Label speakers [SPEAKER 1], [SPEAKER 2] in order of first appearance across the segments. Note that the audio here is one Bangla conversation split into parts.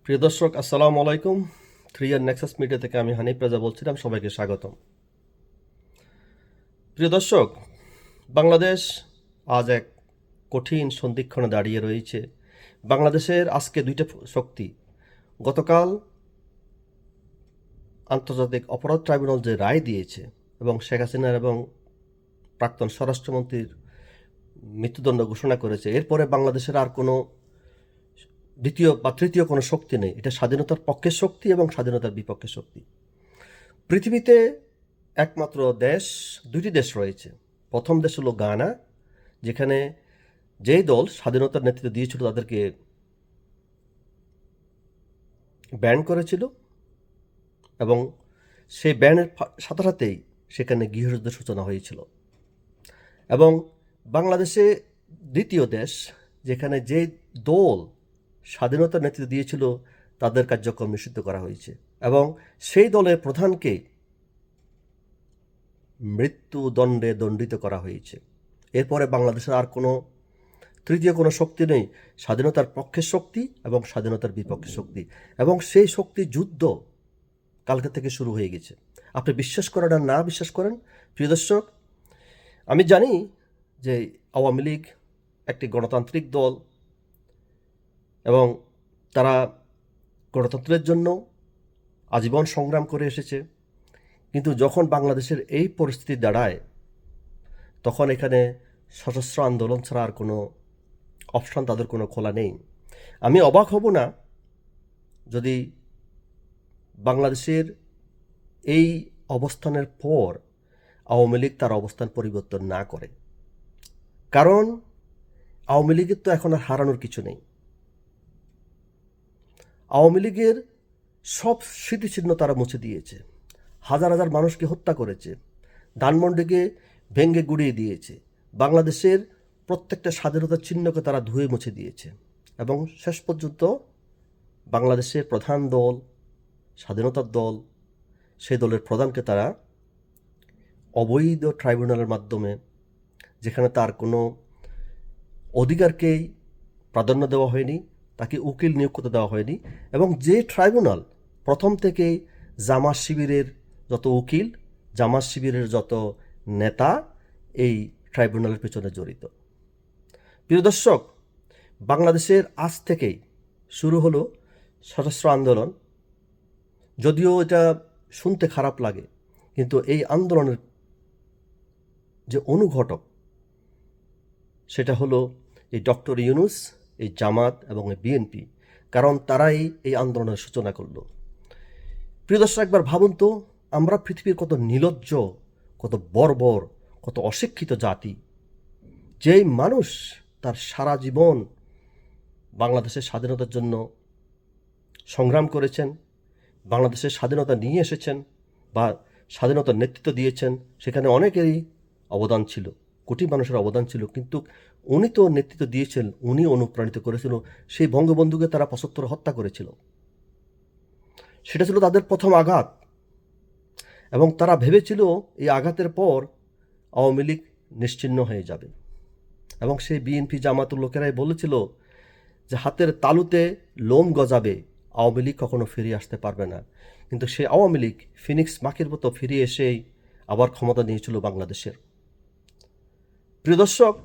[SPEAKER 1] প্রিয় দর্শক, আসসালামু আলাইকুম। 3 নেক্সাস মিডিয়া থেকে আমি হানিফ রাজা বলছিলাম। সবাইকে স্বাগতম। প্রিয় দর্শক, বাংলাদেশ আজ এক কঠিন সন্ধিক্ষণে দাঁড়িয়ে রয়েছে। বাংলাদেশের আজকে দুইটা শক্তি। গতকাল আন্তর্জাতিক অপরাধ ট্রাইব্যুনাল যে রায় দিয়েছে এবং শেখ হাসিনার এবং প্রাক্তন স্বরাষ্ট্রমন্ত্রীর মৃত্যুদণ্ড ঘোষণা করেছে, এরপরে বাংলাদেশের আর কোনো দ্বিতীয় বা তৃতীয় কোনো শক্তি নেই। এটা স্বাধীনতার পক্ষের শক্তি এবং স্বাধীনতার বিপক্ষের শক্তি। পৃথিবীতে একমাত্র দুইটি দেশ রয়েছে। প্রথম দেশ হলো গানা, যেখানে যেই দল স্বাধীনতার নেতৃত্ব দিয়েছিল তাদেরকে ব্যান করেছিল এবং সেই ব্যানের সাথে সাথেই সেখানে গৃহযুদ্ধের সূচনা হয়েছিল। এবং বাংলাদেশে দ্বিতীয় দেশ, যেখানে যে দল স্বাধীনতার নেতৃত্ব দিয়েছিল তাদের কার্যক্রম নিষিদ্ধ করা হয়েছে এবং সেই দলের প্রধানকে মৃত্যুদণ্ডে দণ্ডিত করা হয়েছে। এরপরে বাংলাদেশের আর কোনো তৃতীয় কোনো শক্তি নেই। স্বাধীনতার পক্ষের শক্তি এবং স্বাধীনতার বিপক্ষের শক্তি, এবং সেই শক্তি যুদ্ধ কালকে থেকে শুরু হয়ে গেছে। আপনি বিশ্বাস করেন আর না বিশ্বাস করেন, প্রিয় দর্শক, আমি জানি যে আওয়ামী লীগ একটি গণতান্ত্রিক দল এবং তারা গণতন্ত্রের জন্য আজীবন সংগ্রাম করে এসেছে। কিন্তু যখন বাংলাদেশের এই পরিস্থিতি দাঁড়ায়, তখন এখানে সশস্ত্র আন্দোলন ছাড়া আর কোনো অপশন তাদের কোনো খোলা নেই। আমি অবাক হব না যদি বাংলাদেশের এই অবস্থানের পর আওয়ামী লীগ তার অবস্থান পরিবর্তন না করে। কারণ আওয়ামী লীগের তো এখন আর হারানোর কিছু নেই। আওয়ামী লীগের সব স্মৃতিচিহ্ন তারা মুছে দিয়েছে। হাজার হাজার মানুষকে হত্যা করেছে, ধানমন্ডিকে ভেঙ্গে গুড়িয়ে দিয়েছে, বাংলাদেশের প্রত্যেকটা স্বাধীনতার চিহ্নকে তারা ধুয়ে মুছে দিয়েছে এবং শেষ পর্যন্ত বাংলাদেশের প্রধান দল, স্বাধীনতার দল, সেই দলের প্রধানকে তারা অবৈধ ট্রাইব্যুনালের মাধ্যমে, যেখানে তার কোনো অধিকারকেই প্রাধান্য দেওয়া হয়নি, তাকে উকিল নিয়োগ করতে দেওয়া হয়নি, এবং যে ট্রাইব্যুনাল প্রথম থেকেই জামাত শিবিরের যত উকিল, জামাত শিবিরের যত নেতা এই ট্রাইব্যুনালের পেছনে জড়িত। প্রিয় দর্শক, বাংলাদেশের আজ থেকেই শুরু হলো সশস্ত্র আন্দোলন। যদিও এটা শুনতে খারাপ লাগে, কিন্তু এই আন্দোলনের যে অনুঘটক সেটা হলো এই ডক্টর ইউনূস, এই জামাত এবং এই বিএনপি, কারণ তারাই এই আন্দোলনের সূচনা করলো। প্রিয় দর্শক, একবার ভাবুন তো, আমরা পৃথিবীর কত নির্লজ্জ, কত বর্বর, কত অশিক্ষিত জাতি। যেই মানুষ তার সারা জীবন বাংলাদেশের স্বাধীনতার জন্য সংগ্রাম করেছেন, বাংলাদেশের স্বাধীনতা নিয়ে এসেছেন বা স্বাধীনতার নেতৃত্ব দিয়েছেন, সেখানে অনেকেরই অবদান ছিল, কোটি মানুষের অবদান ছিল, কিন্তু উনি তো নেতৃত্ব দিয়েছেন, উনি অনুপ্রাণিত করেছিল। সেই বঙ্গবন্ধুকে তারা ৭৫ হত্যা করেছিল। সেটা ছিল তাদের প্রথম আঘাত, এবং তারা ভেবেছিল এই আঘাতের পর আওয়ামী লীগ নিশ্চিহ্ন হয়ে যাবে। এবং সেই বিএনপি জামাতের লোকেরাই বলেছিল যে হাতের তালুতে লোম গজাবে, আওয়ামী লীগ কখনো ফিরে আসতে পারবে না। কিন্তু সেই আওয়ামী লীগ ফিনিক্স মাকের মতো ফিরে এসেই আবার ক্ষমতা নিয়েছিল বাংলাদেশের। প্রিয় দর্শক,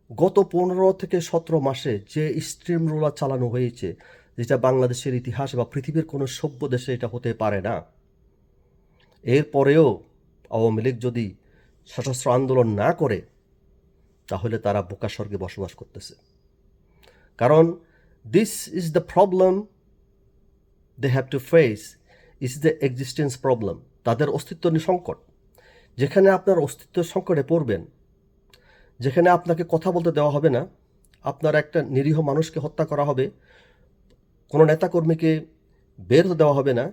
[SPEAKER 1] গত ১৫ থেকে ১৭ মাসে যে স্ট্রিম রোলার চালানো হয়েছে, যেটা বাংলাদেশের ইতিহাস বা পৃথিবীর কোনো সভ্য দেশে এটা হতে পারে না। এরপরেও আওয়ামী লীগ যদি সশস্ত্র আন্দোলন না করে, তাহলে তারা বোকা স্বর্গে বসবাস করতেছে। কারণ this is the problem they have to face, is the existence problem. তাদের অস্তিত্ব সংকট। যেখানে আপনার অস্তিত্ব সংকটে পড়বেন, যেখানে আপনাকে কথা বলতে দেওয়া হবে না, আপনার একটা নিরীহ মানুষকে হত্যা করা হবে, কোনো নেতাকর্মীকে বের হতে দেওয়া হবে না,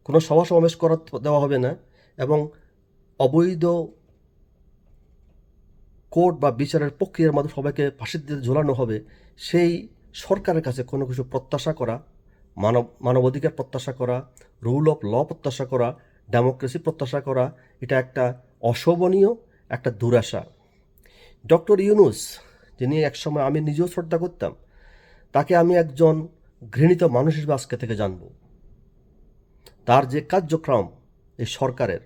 [SPEAKER 1] কোনো সভা সমাবেশ করা দেওয়া হবে না, এবং অবৈধ কোর্ট বা বিচারের প্রক্রিয়ার মধ্যে সবাইকে ফাঁসির দিয়ে ঝোলানো হবে, সেই সরকারের কাছে কোনো কিছু প্রত্যাশা করা, মানবাধিকার প্রত্যাশা করা, রুল অফ ল প্রত্যাশা করা, ডেমোক্রেসি প্রত্যাশা করা, এটা একটা অশোভনীয় একটা দুরাশা। ডক্টর ইউনূস, যিনি একসময় আমি নিজেও শ্রদ্ধা করতাম, তাকে আমি একজন ঘৃণিত মানুষ হিসেবে আজকে থেকে জানব। তার যে কার্যক্রম এই সরকারের,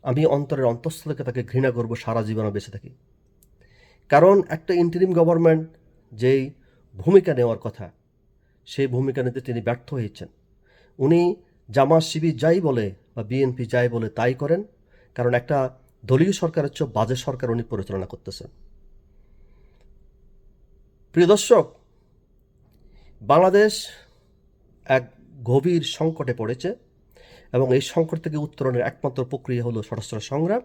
[SPEAKER 1] আমি অন্তরের অন্তঃস্থ থেকে তাকে ঘৃণা করব সারা জীবনে বেঁচে থাকি। কারণ একটা ইন্টারিম গভর্নমেন্ট যেই ভূমিকা নেওয়ার কথা, সেই ভূমিকা নিতে তিনি ব্যর্থ হয়েছেন। উনি জামাত শিবির যাই বলে বা বিএনপি যাই বলে তাই করেন, কারণ একটা দলীয় সরকারের চেয়ে বাজে সরকার উনি পরিচালনা করতেছেন। প্রিয় দর্শক, বাংলাদেশ এক গভীর সংকটে পড়েছে এবং এই সংকট থেকে উত্তরণের একমাত্র প্রক্রিয়া হলো সশস্ত্র সংগ্রাম,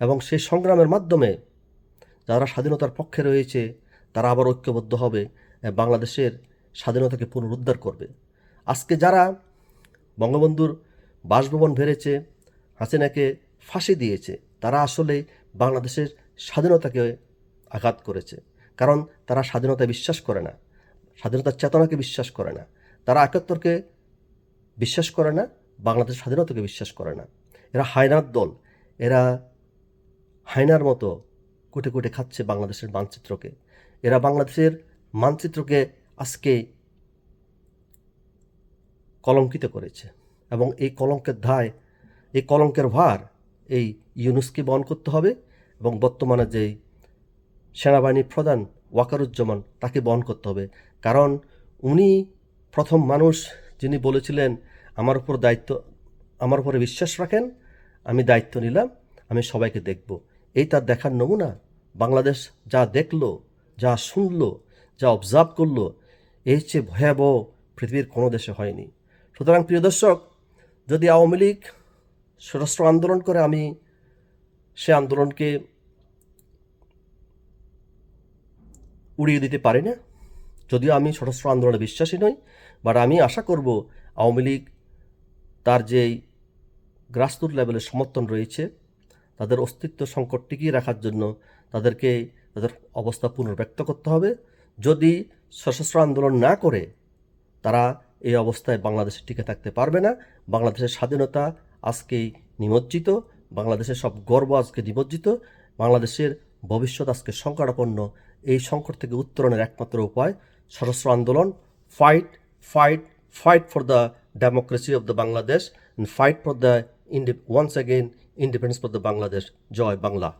[SPEAKER 1] এবং সেই সংগ্রামের মাধ্যমে যারা স্বাধীনতার পক্ষে রয়েছে তারা আবার ঐক্যবদ্ধ হবে, বাংলাদেশের স্বাধীনতাকে পুনরুদ্ধার করবে। আজকে যারা বঙ্গবন্ধুর বাসভবন ভেড়েছে, হাসিনাকে ফাঁসি দিয়েছে, তারা আসলে বাংলাদেশের স্বাধীনতাকে আঘাত করেছে। কারণ তারা স্বাধীনতায় বিশ্বাস করে না, স্বাধীনতার চেতনাকে বিশ্বাস করে না, তারা একাত্তরকে বিশ্বাস করে না, বাংলাদেশের স্বাধীনতাকে বিশ্বাস করে না। এরা হায়নার দল, এরা হায়নার মতো কুটে কুটে খাচ্ছে বাংলাদেশের মানচিত্রকে। এরা বাংলাদেশের মানচিত্রকে আজকে কলঙ্কিত করেছে, এবং এই কলঙ্কের দায়, এই কলঙ্কের ভার এই ইউনুসকে বহন করতে হবে, এবং বর্তমানে যেই সেনাবাহিনীর প্রধান ওয়াকারুজ্জামান তাকে বহন করতে হবে। কারণ উনি প্রথম মানুষ যিনি বলেছিলেন আমার উপরে বিশ্বাস রাখেন, আমি দায়িত্ব নিলাম, আমি সবাইকে দেখব। এই তার দেখার নমুনা। বাংলাদেশ যা দেখলো, যা শুনলো, যা অবজার্ভ করলো, এই চেয়ে ভয়াবহ পৃথিবীর কোনো দেশে হয়নি। সুতরাং প্রিয় দর্শক, যদি আওয়ামী লীগ সশস্ত্র আন্দোলন করে, আমি সে আন্দোলনকে উড়িয়ে দিতে পারি না, যদিও আমি সশস্ত্র আন্দোলনে বিশ্বাসী নই। বাট আমি আশা করব আওয়ামী লীগ তার যেই গ্রাসরুট লেভেলের সমর্থন রয়েছে, তাদের অস্তিত্ব সংকট টিকিয়ে রাখার জন্য তাদেরকে তাদের অবস্থা পুনর্ব্যক্ত করতে হবে। যদি সশস্ত্র আন্দোলন না করে, তারা এই অবস্থায় বাংলাদেশে টিকে থাকতে পারবে না। বাংলাদেশের স্বাধীনতা আজকেই নিমজ্জিত, বাংলাদেশের সব গর্ব আজকে নিমজ্জিত, বাংলাদেশের ভবিষ্যৎ আজকে সংকটাপন্ন। এই সংকট থেকে উত্তরণের একমাত্র উপায় সশস্ত্র আন্দোলন। Fight fight fight for the democracy of the Bangladesh, and fight for the once again independence for the Bangladesh. জয় বাংলা।